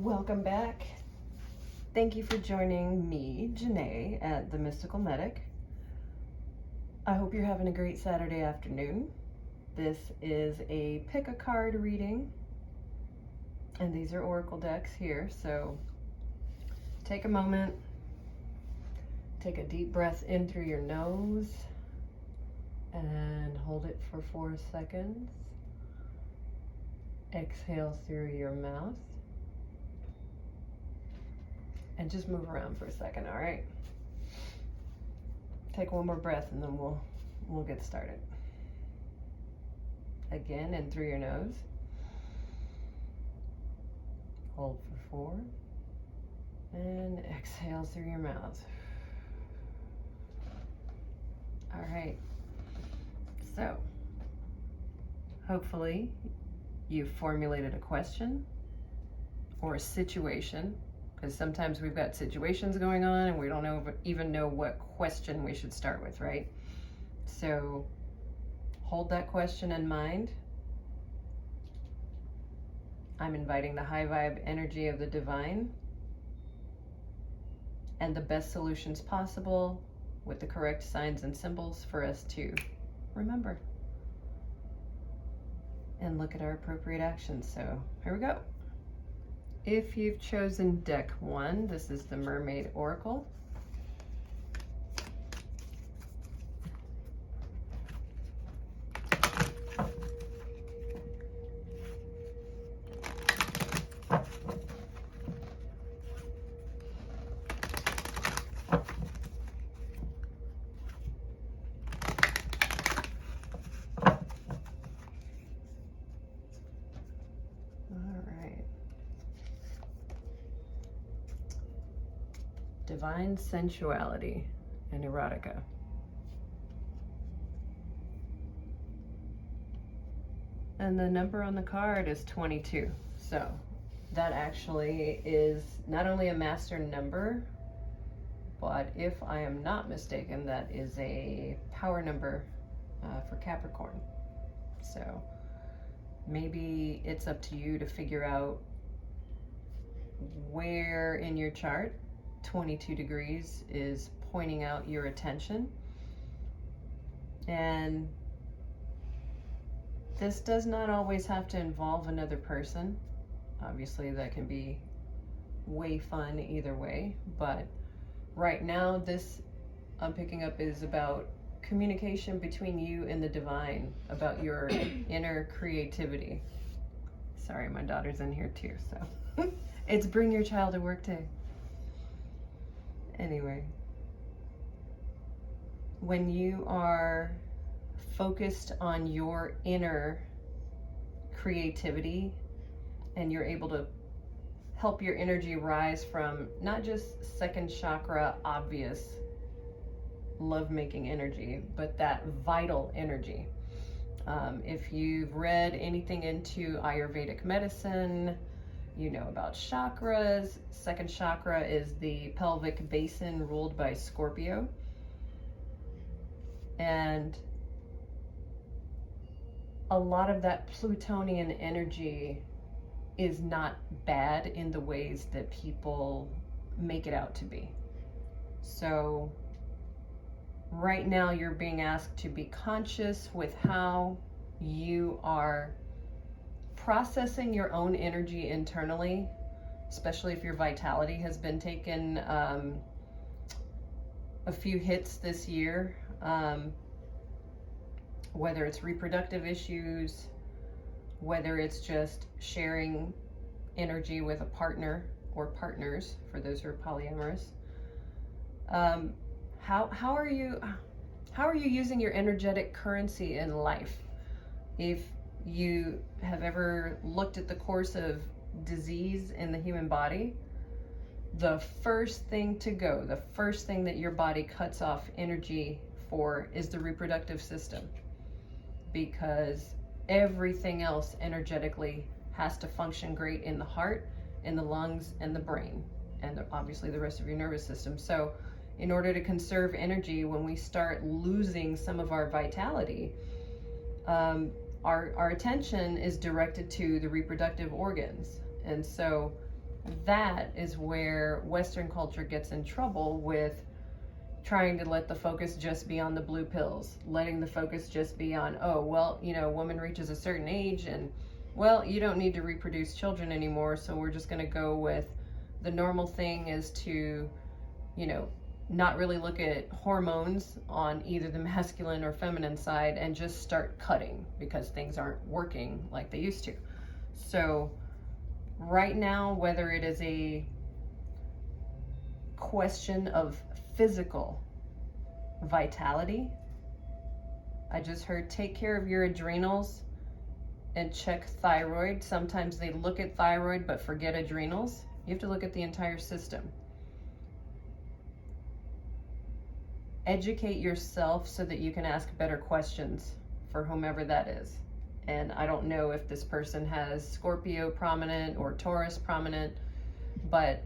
Welcome back. Thank you for joining me, Janae, at The Mystical Medic. I hope you're having a great Saturday afternoon. This is a pick a card reading, and these are oracle decks here, so take a moment, take a deep breath in through your nose, and hold it for 4 seconds. Exhale through your mouth. And just move around for a second, all right? Take one more breath and then we'll get started. Again, in through your nose. Hold for 4. And exhale through your mouth. All right. So, hopefully you've formulated a question or a situation, because sometimes we've got situations going on and we don't even know what question we should start with, right? So hold that question in mind. I'm inviting the high vibe energy of the divine and the best solutions possible with the correct signs and symbols for us to remember and look at our appropriate actions. So here we go. If you've chosen deck 1, this is the Mermaid Oracle. Divine sensuality and erotica. And the number on the card is 22. So that actually is not only a master number, but if I am not mistaken, that is a power number for Capricorn. So maybe it's up to you to figure out where in your chart 22 degrees is pointing out your attention. And this does not always have to involve another person. Obviously that can be way fun either way, but right now this I'm picking up is about communication between you and the divine, about your inner creativity. Sorry, my daughter's in here too, so it's bring your child to work day. Anyway, when you are focused on your inner creativity and you're able to help your energy rise from not just second chakra obvious lovemaking energy, but that vital energy. If you've read anything into Ayurvedic medicine, you know about chakras. Second chakra is the pelvic basin ruled by Scorpio. And a lot of that Plutonian energy is not bad in the ways that people make it out to be. So right now you're being asked to be conscious with how you are processing your own energy internally, especially if your vitality has been taken a few hits this year, whether it's reproductive issues, whether it's just sharing energy with a partner or partners, for those who are polyamorous. How are you using your energetic currency in life? If you have ever looked at the course of disease in the human body, the first thing to go, the first thing that your body cuts off energy for is the reproductive system, because everything else energetically has to function great in the heart, in the lungs, and the brain, and obviously the rest of your nervous system. So in order to conserve energy, when we start losing some of our vitality, our attention is directed to the reproductive organs. And so that is where Western culture gets in trouble with trying to let the focus just be on the blue pills, letting the focus just be on, oh, well, you know, a woman reaches a certain age and, well, you don't need to reproduce children anymore, so we're just going to go with the normal thing is to, you know, not really look at hormones on either the masculine or feminine side and just start cutting because things aren't working like they used to. So right now, whether it is a question of physical vitality, I just heard take care of your adrenals and check thyroid. Sometimes they look at thyroid but forget adrenals. You have to look at the entire system. Educate yourself so that you can ask better questions for whomever that is. And I don't know if this person has Scorpio prominent or Taurus prominent, but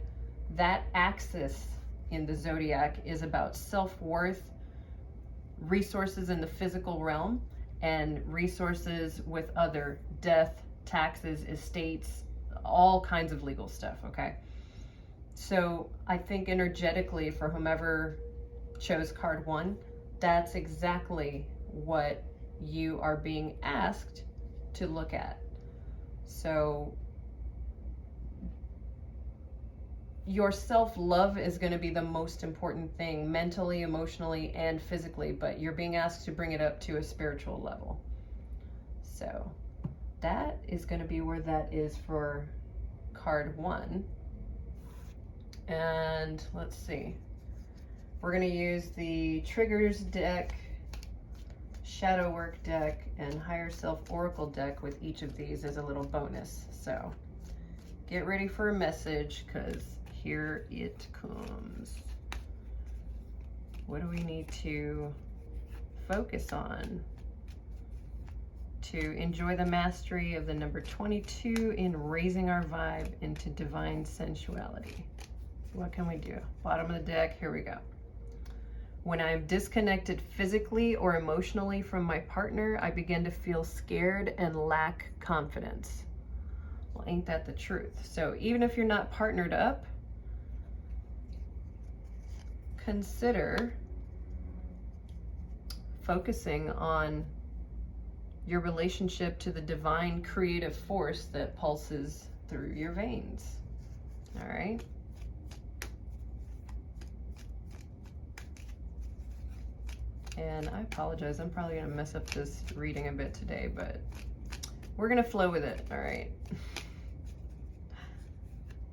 that axis in the zodiac is about self-worth, resources in the physical realm, and resources with other death, taxes, estates, all kinds of legal stuff, okay? So I think energetically for whomever chose card 1, that's exactly what you are being asked to look at. So your self-love is going to be the most important thing, mentally, emotionally, and physically, but you're being asked to bring it up to a spiritual level. So that is going to be where that is for card 1. And let's see. We're going to use the Triggers deck, Shadow Work deck, and Higher Self Oracle deck with each of these as a little bonus. So get ready for a message, because here it comes. What do we need to focus on to enjoy the mastery of the number 22 in raising our vibe into divine sensuality? What can we do? Bottom of the deck, here we go. When I am disconnected physically or emotionally from my partner, I begin to feel scared and lack confidence. Well, ain't that the truth? So even if you're not partnered up, consider focusing on your relationship to the divine creative force that pulses through your veins. All right? And I apologize, I'm probably gonna mess up this reading a bit today, but we're gonna flow with it, all right?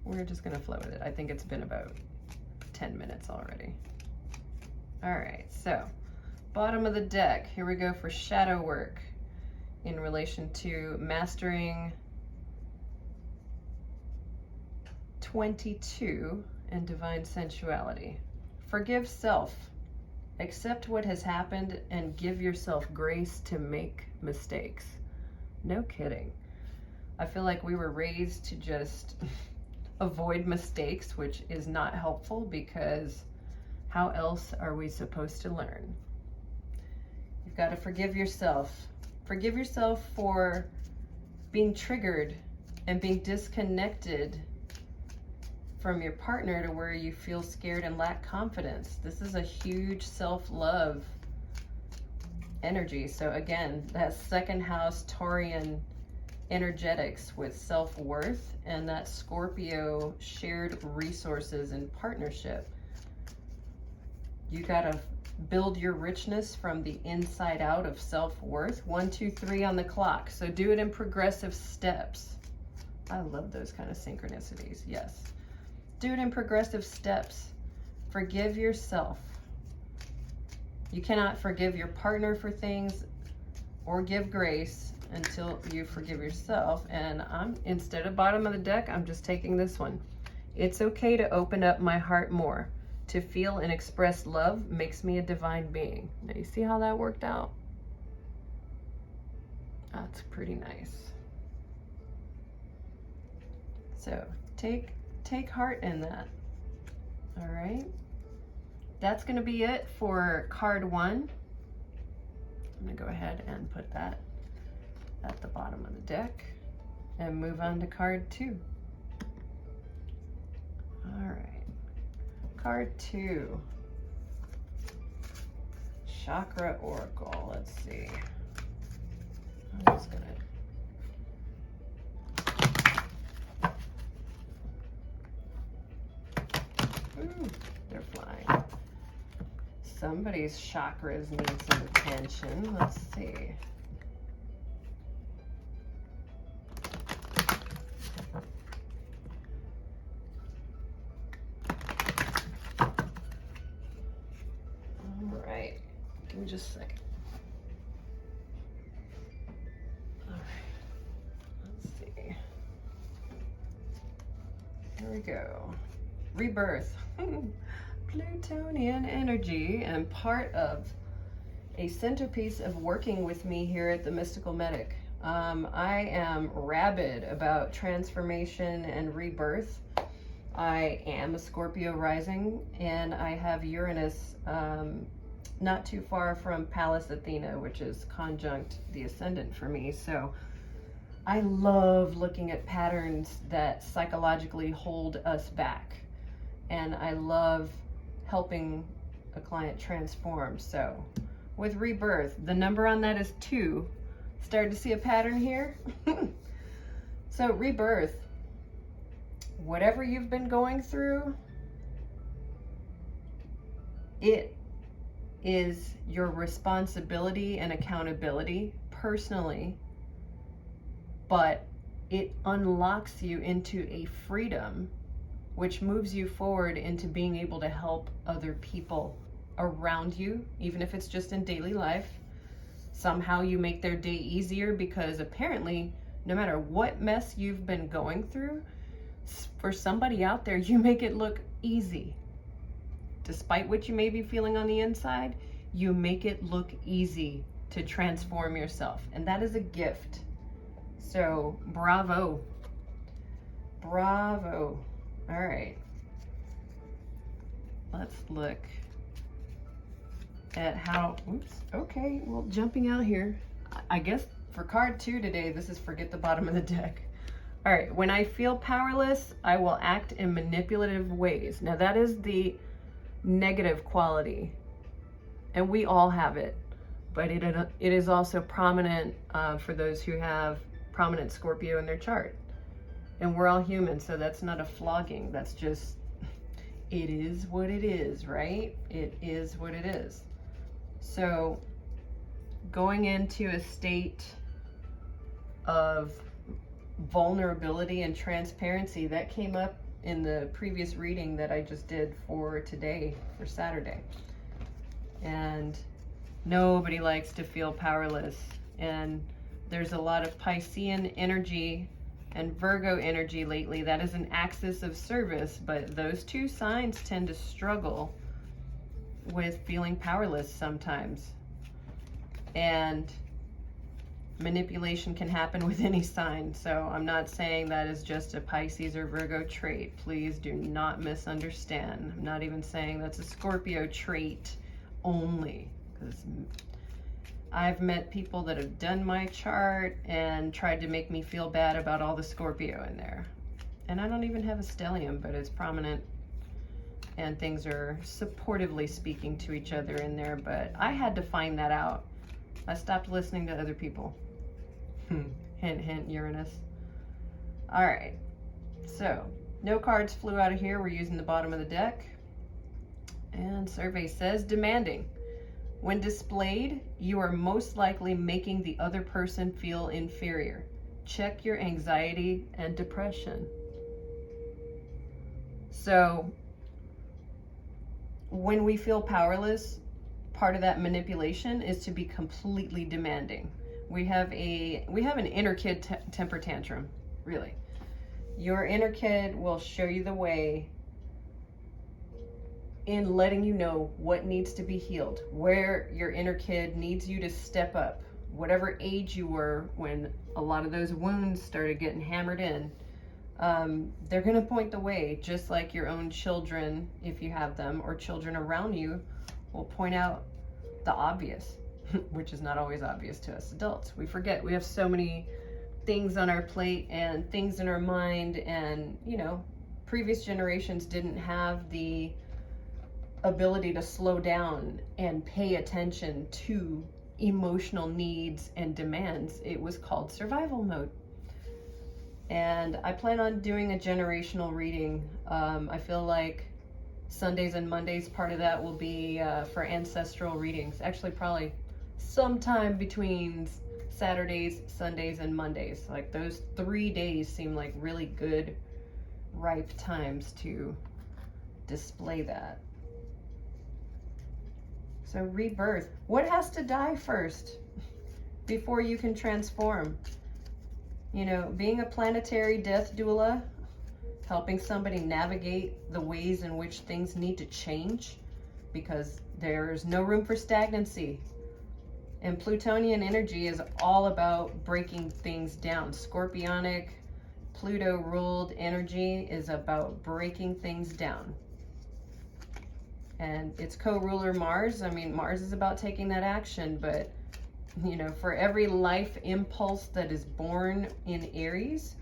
We're just gonna flow with it. I think it's been about 10 minutes already. All right, so bottom of the deck, here we go for shadow work in relation to mastering 22 and divine sensuality. Forgive self. Accept what has happened and give yourself grace to make mistakes. No kidding. I feel like we were raised to just avoid mistakes, which is not helpful, because how else are we supposed to learn? You've got to forgive yourself. Forgive yourself for being triggered and being disconnected from your partner to where you feel scared and lack confidence. This is a huge self-love energy. So again, that second house Taurian energetics with self-worth and that Scorpio shared resources and partnership. You gotta build your richness from the inside out of self-worth. 1, 2, 3 on the clock. So do it in progressive steps. I love those kind of synchronicities, yes. Do it in progressive steps. Forgive yourself. You cannot forgive your partner for things or give grace until you forgive yourself. And instead of bottom of the deck, I'm just taking this one. It's okay to open up my heart more. To feel and express love makes me a divine being. Now you see how that worked out? That's pretty nice. So take heart in that. All right, that's going to be it for card 1. I'm going to go ahead and put that at the bottom of the deck and move on to card 2. Card 2. Chakra Oracle. Let's see. I'm just gonna... Ooh, they're flying. Somebody's chakras need some attention. Let's see. All right. Give me just a second. All right. Let's see. Here we go. Rebirth. Plutonian energy, and part of a centerpiece of working with me here at the Mystical Medic. I am rabid about transformation and rebirth. I am a Scorpio rising, and I have Uranus not too far from Pallas Athena, which is conjunct the ascendant for me. So I love looking at patterns that psychologically hold us back. And I love helping a client transform. So with rebirth, the number on that is 2. Starting to see a pattern here? So rebirth, whatever you've been going through, it is your responsibility and accountability personally, but it unlocks you into a freedom which moves you forward into being able to help other people around you, even if it's just in daily life. Somehow you make their day easier because apparently, no matter what mess you've been going through, for somebody out there, you make it look easy. Despite what you may be feeling on the inside, you make it look easy to transform yourself. And that is a gift. So, bravo. Bravo. All right, let's look at how, oops, okay, well, jumping out here, I guess for card 2 today, this is forget the bottom of the deck. All right, when I feel powerless, I will act in manipulative ways. Now that is the negative quality, and we all have it, but it is also prominent for those who have prominent Scorpio in their chart. And we're all human, so that's not a flogging. That's just, it is what it is, right? It is what it is. So going into a state of vulnerability and transparency, that came up in the previous reading that I just did for today, for Saturday. And nobody likes to feel powerless. And there's a lot of Piscean energy and Virgo energy lately. That is an axis of service, but those two signs tend to struggle with feeling powerless sometimes. And manipulation can happen with any sign. So I'm not saying that is just a Pisces or Virgo trait. Please do not misunderstand. I'm not even saying that's a Scorpio trait only, because I've met people that have done my chart and tried to make me feel bad about all the Scorpio in there. And I don't even have a stellium, but it's prominent and things are supportively speaking to each other in there. But I had to find that out. I stopped listening to other people. Hint, hint, Uranus. All right. So no cards flew out of here. We're using the bottom of the deck. And survey says demanding. When displayed, you are most likely making the other person feel inferior. Check your anxiety and depression. So when we feel powerless, part of that manipulation is to be completely demanding. We have an inner kid temper tantrum, really. Your inner kid will show you the way in letting you know what needs to be healed, where your inner kid needs you to step up. Whatever age you were when a lot of those wounds started getting hammered in, they're going to point the way, just like your own children, if you have them, or children around you, will point out the obvious, which is not always obvious to us adults. We forget we have so many things on our plate and things in our mind, and previous generations didn't have the ability to slow down and pay attention to emotional needs and demands, it was called survival mode. And I plan on doing a generational reading. I feel like Sundays and Mondays, part of that will be for ancestral readings. Actually, probably sometime between Saturdays, Sundays, and Mondays. Like those 3 days seem like really good, ripe times to display that. So rebirth. What has to die first before you can transform? You know, being a planetary death doula, helping somebody navigate the ways in which things need to change, because there's no room for stagnancy. And Plutonian energy is all about breaking things down. Scorpionic, Pluto-ruled energy is about breaking things down. And its co-ruler Mars, I mean, Mars is about taking that action, but you know, for every life impulse that is born in Aries,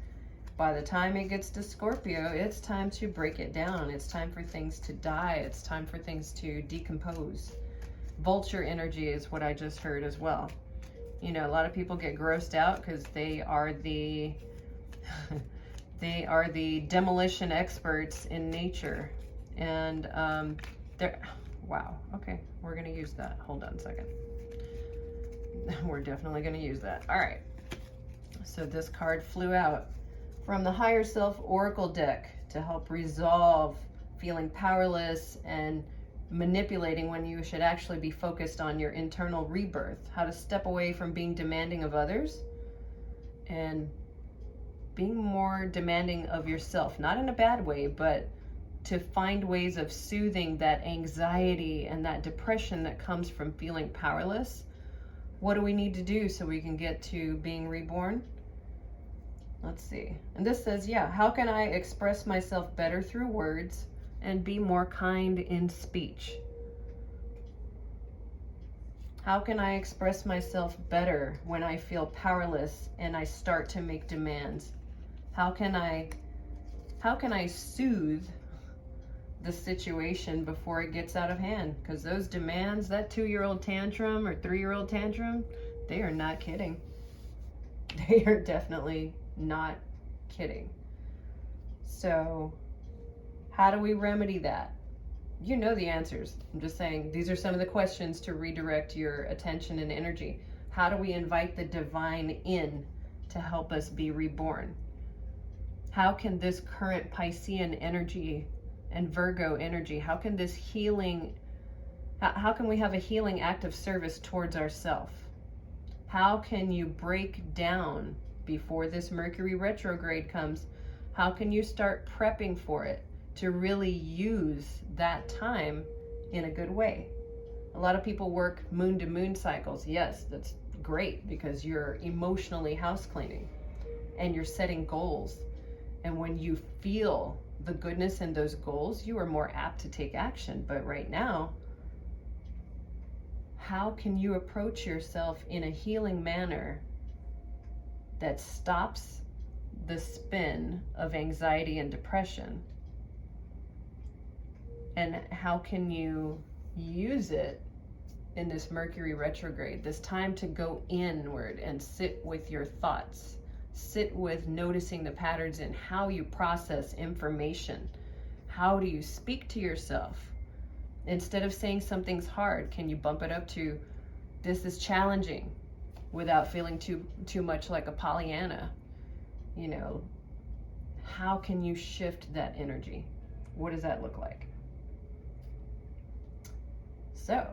by the time it gets to Scorpio, it's time to break it down. It's time for things to die. It's time for things to decompose. Vulture energy is what I just heard as well. You know, a lot of people get grossed out because they are the they are the demolition experts in nature. And they're, wow, okay, we're gonna use that. Hold on a second. We're definitely going to use that. All right. So this card flew out from the Higher Self Oracle deck to help resolve feeling powerless and manipulating when you should actually be focused on your internal rebirth, how to step away from being demanding of others and being more demanding of yourself, not in a bad way, but to find ways of soothing that anxiety and that depression that comes from feeling powerless. What do we need to do so we can get to being reborn? Let's see. And this says, yeah, how can I express myself better through words and be more kind in speech? How can I express myself better when I feel powerless and I start to make demands? How can I soothe the situation before it gets out of hand? Because those demands, that 2-year-old tantrum or 3-year-old tantrum, they are not kidding. They are definitely not kidding. So how do we remedy that? You know the answers. I'm just saying these are some of the questions to redirect your attention and energy. How do we invite the divine in to help us be reborn? How can this current Piscean energy and Virgo energy, how can this healing, how can we have a healing act of service towards ourselves? How can you break down before this Mercury retrograde comes? How can you start prepping for it to really use that time in a good way? A lot of people work moon to moon cycles. Yes, that's great because you're emotionally house cleaning and you're setting goals. And when you feel the goodness in those goals, you are more apt to take action. But right now, how can you approach yourself in a healing manner that stops the spin of anxiety and depression? And how can you use it in this Mercury retrograde, this time to go inward and sit with your thoughts? Sit with noticing the patterns in how you process information. How do you speak to yourself? Instead of saying something's hard, can you bump it up to, this is challenging, without feeling too much like a Pollyanna? You know, how can you shift that energy? What does that look like? So,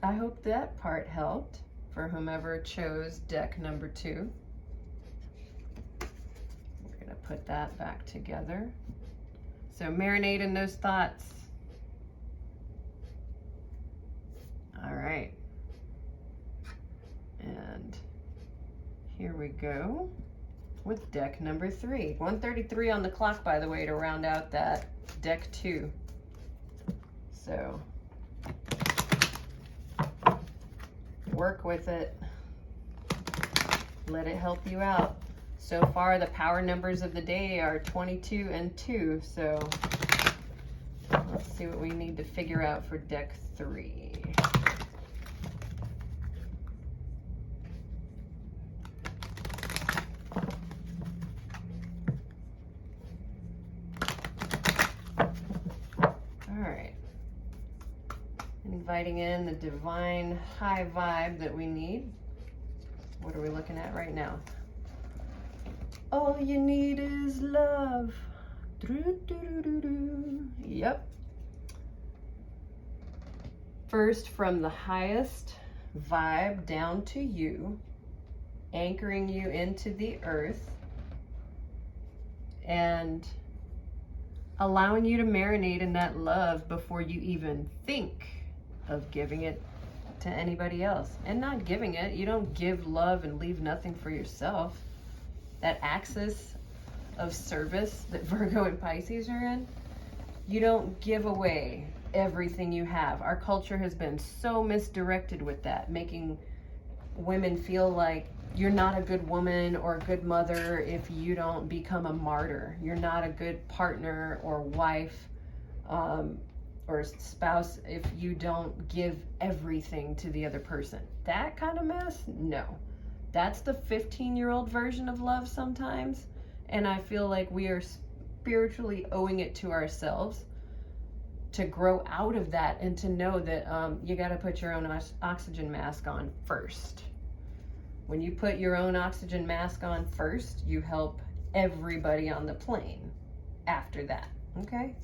I hope that part helped for whomever chose deck number 2. Put that back together. So marinate in those thoughts. All right. And here we go with deck number 3. 1:33 on the clock, by the way, to round out that deck 2. So work with it. Let it help you out. So far, the power numbers of the day are 22 and 2, so Let's see what we need to figure out for deck 3. Inviting in the divine high vibe that we need. What are we looking at right now? All you need is love. Yep. First, from the highest vibe down to you, anchoring you into the earth and allowing you to marinate in that love before you even think of giving it to anybody else. And not giving it, you don't give love and leave nothing for yourself. That axis of service that Virgo and Pisces are in, you don't give away everything you have. Our culture has been so misdirected with that, making women feel like you're not a good woman or a good mother if you don't become a martyr. You're not a good partner or wife or spouse if you don't give everything to the other person. That kind of mess? No. That's the 15-year-old version of love sometimes. And I feel like we are spiritually owing it to ourselves to grow out of that and to know that you got to put your own oxygen mask on first. When you put your own oxygen mask on first, you help everybody on the plane after that. Okay?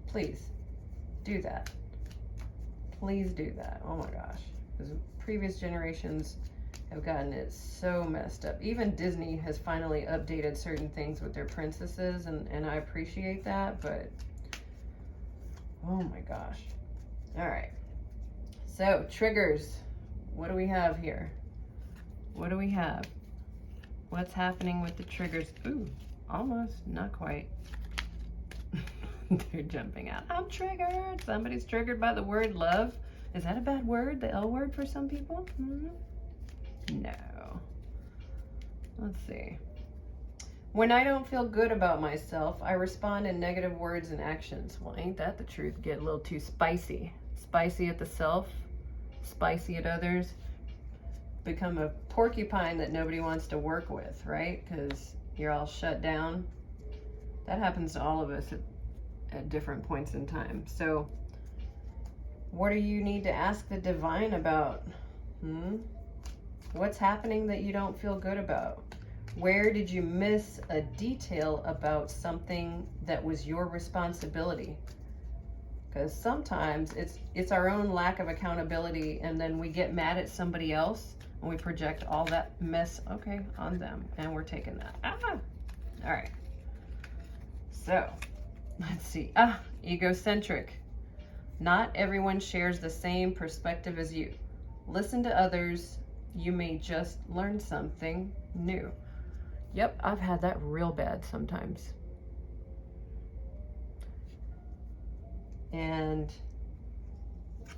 Please do that. Please do that. Oh my gosh. Because previous generations have gotten it so messed up. Even Disney has finally updated certain things with their princesses, and I appreciate that, but oh my gosh. All right. So, triggers. What do we have here? What do we have? What's happening with the triggers? Ooh, almost, not quite. They're jumping out. I'm triggered. Somebody's triggered by the word love. Is that a bad word? The L word for some people? No. Let's see. When I don't feel good about myself, I respond in negative words and actions. Well, ain't that the truth? Get a little too spicy. Spicy at the self, spicy at others. Become a porcupine that nobody wants to work with, right? Because you're all shut down. That happens to all of us at different points in time. So what do you need to ask the divine about? What's happening that you don't feel good about? Where did you miss a detail about something that was your responsibility? Because sometimes it's our own lack of accountability, and then we get mad at somebody else and we project all that mess, okay, on them, and we're taking that. All right. So, let's see. Egocentric. Not everyone shares the same perspective as you. Listen to others. You may just learn something new. Yep, I've had that real bad sometimes. And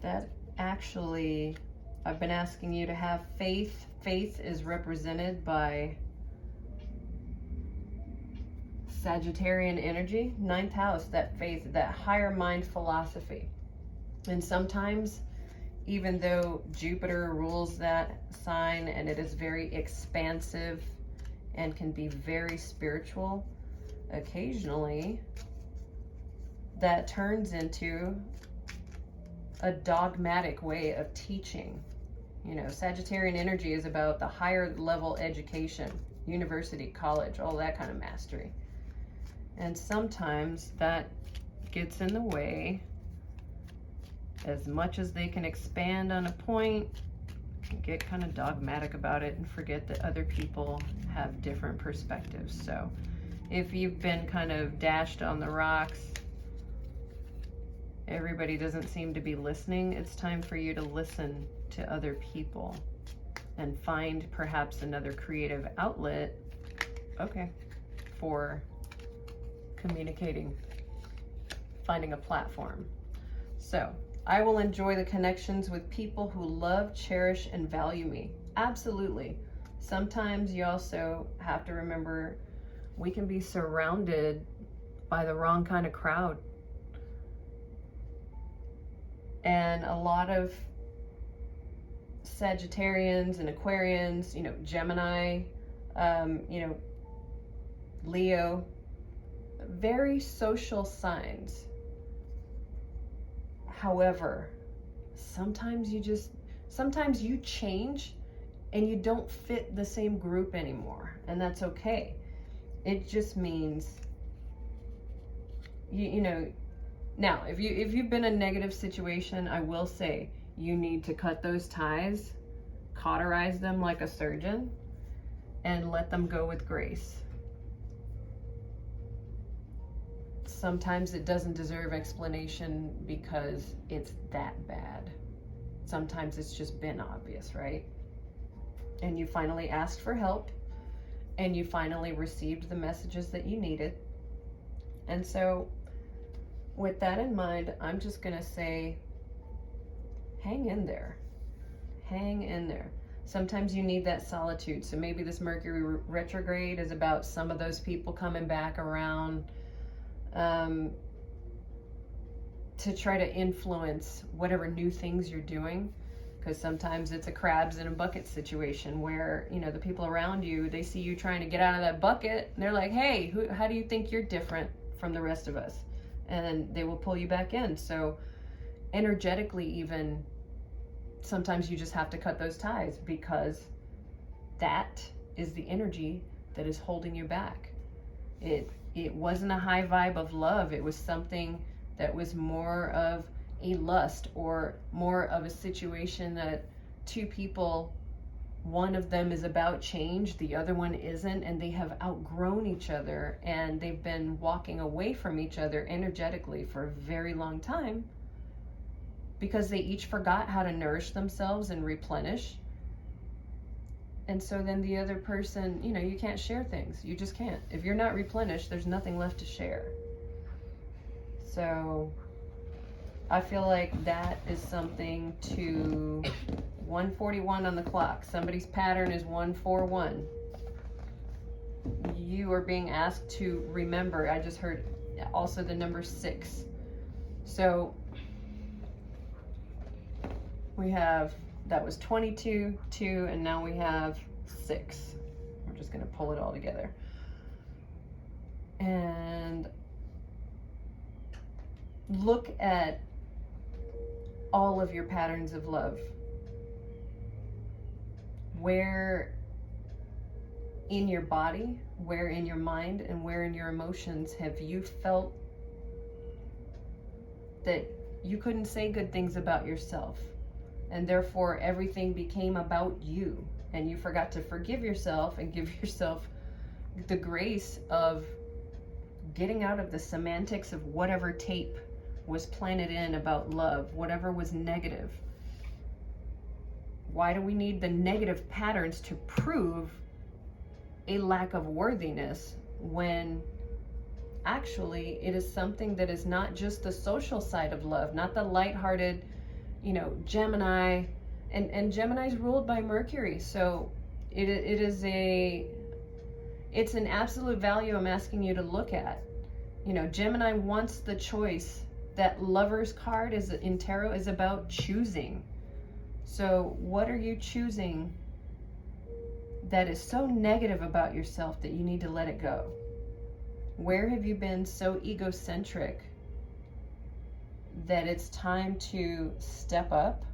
that actually, I've been asking you to have faith. Faith is represented by Sagittarian energy, 9th house, that faith, that higher mind philosophy. And sometimes, even though Jupiter rules that sign and it is very expansive and can be very spiritual, occasionally that turns into a dogmatic way of teaching. You know, Sagittarian energy is about the higher level education, university, college, all that kind of mastery. And sometimes that gets in the way. As much as they can expand on a point, get kind of dogmatic about it and forget that other people have different perspectives. So if you've been kind of dashed on the rocks, everybody doesn't seem to be listening, it's time for you to listen to other people and find perhaps another creative outlet, okay, for communicating, finding a platform. So I will enjoy the connections with people who love, cherish, and value me. Absolutely. Sometimes you also have to remember we can be surrounded by the wrong kind of crowd. And a lot of Sagittarians and Aquarians, Gemini, Leo, very social signs. However, sometimes you change and you don't fit the same group anymore, and that's okay. It just means now if you've been in a negative situation, I will say you need to cut those ties, cauterize them like a surgeon, and let them go with grace. Sometimes it doesn't deserve explanation because it's that bad. Sometimes it's just been obvious, right? And you finally asked for help, and you finally received the messages that you needed. And so with that in mind, I'm just gonna say, hang in there. Hang in there. Sometimes you need that solitude. So maybe this Mercury retrograde is about some of those people coming back around to try to influence whatever new things you're doing. Because sometimes it's a crabs in a bucket situation where, the people around you, they see you trying to get out of that bucket, and they're like, hey, how do you think you're different from the rest of us? And they will pull you back in. So energetically, even sometimes you just have to cut those ties, because that is the energy that is holding you back. It wasn't a high vibe of love. It was something that was more of a lust, or more of a situation that two people, one of them is about change, the other one isn't, and they have outgrown each other, and they've been walking away from each other energetically for a very long time because they each forgot how to nourish themselves and replenish. And so then the other person, you can't share things. You just can't. If you're not replenished, there's nothing left to share. So I feel like that is something to 141 on the clock. Somebody's pattern is 141. You are being asked to remember. I just heard also the number 6. So we have, that was 22, 2, and now we have 6. We're just going to pull it all together. And look at all of your patterns of love. Where in your body, where in your mind, and where in your emotions have you felt that you couldn't say good things about yourself, and therefore everything became about you, and you forgot to forgive yourself and give yourself the grace of getting out of the semantics of whatever tape was planted in about love, whatever was negative. Why do we need the negative patterns to prove a lack of worthiness, when actually it is something that is not just the social side of love, not the lighthearted, Gemini, and Gemini's ruled by Mercury. So it's an absolute value I'm asking you to look at. Gemini wants the choice. That Lover's card in tarot is about choosing. So what are you choosing that is so negative about yourself that you need to let it go? Where have you been so egocentric that it's time to step up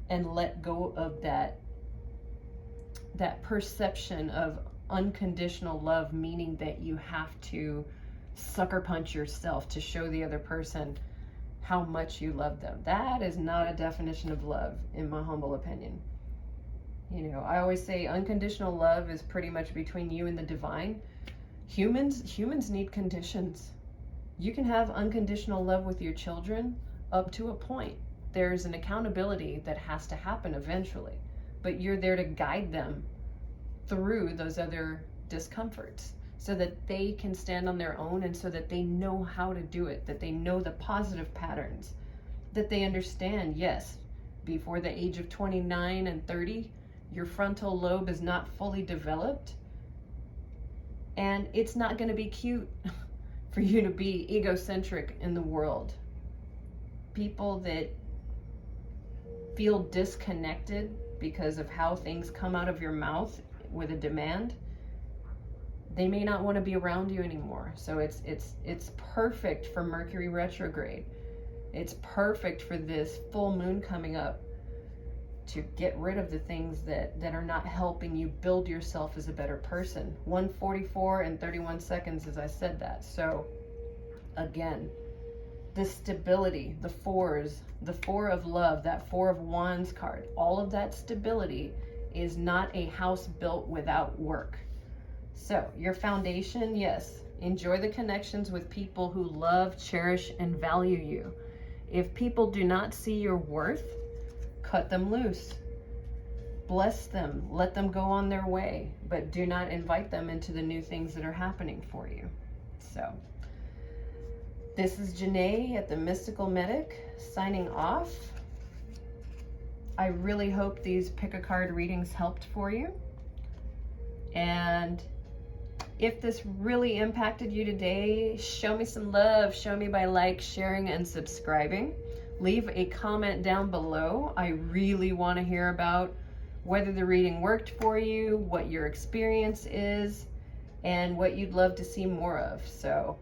and let go of that perception of unconditional love, meaning that you have to sucker punch yourself to show the other person how much you love them? That is not a definition of love, in my humble opinion. I always say unconditional love is pretty much between you and the divine. Humans need conditions. You can have unconditional love with your children up to a point. There's an accountability that has to happen eventually, but you're there to guide them through those other discomforts, so that they can stand on their own, and so that they know how to do it, that they know the positive patterns, that they understand, yes, before the age of 29 and 30, your frontal lobe is not fully developed, and it's not going to be cute for you to be egocentric in the world. people that feel disconnected because of how things come out of your mouth with a demand, they may not want to be around you anymore. So it's perfect for Mercury retrograde. It's perfect for this full moon coming up to get rid of the things that are not helping you build yourself as a better person. 1:44 and 31 seconds as I said that. So again, the stability, the fours, the Four of Love, that Four of Wands card, all of that stability is not a house built without work. So your foundation, yes, enjoy the connections with people who love, cherish, and value you. If people do not see your worth, cut them loose. Bless them, let them go on their way, but do not invite them into the new things that are happening for you. So this is Janae at the Mystical Medic signing off. I really hope these pick a card readings helped for you. And if this really impacted you today, show me some love. Show me by like, sharing, and subscribing. Leave a comment down below. I really want to hear about whether the reading worked for you, what your experience is, and what you'd love to see more of. So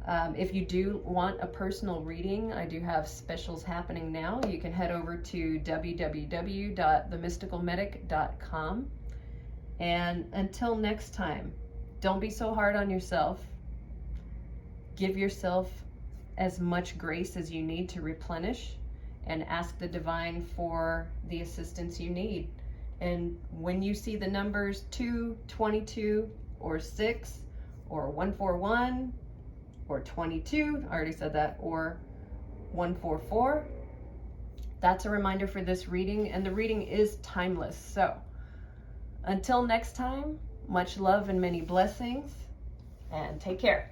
if you do want a personal reading, I do have specials happening now. You can head over to www.themysticalmedic.com. And until next time, don't be so hard on yourself. Give yourself as much grace as you need to replenish, and ask the divine for the assistance you need. And when you see the numbers 2, 22, or 6, or 141, or 22, I already said that, or 144, that's a reminder for this reading, and the reading is timeless. So until next time, much love and many blessings, and take care.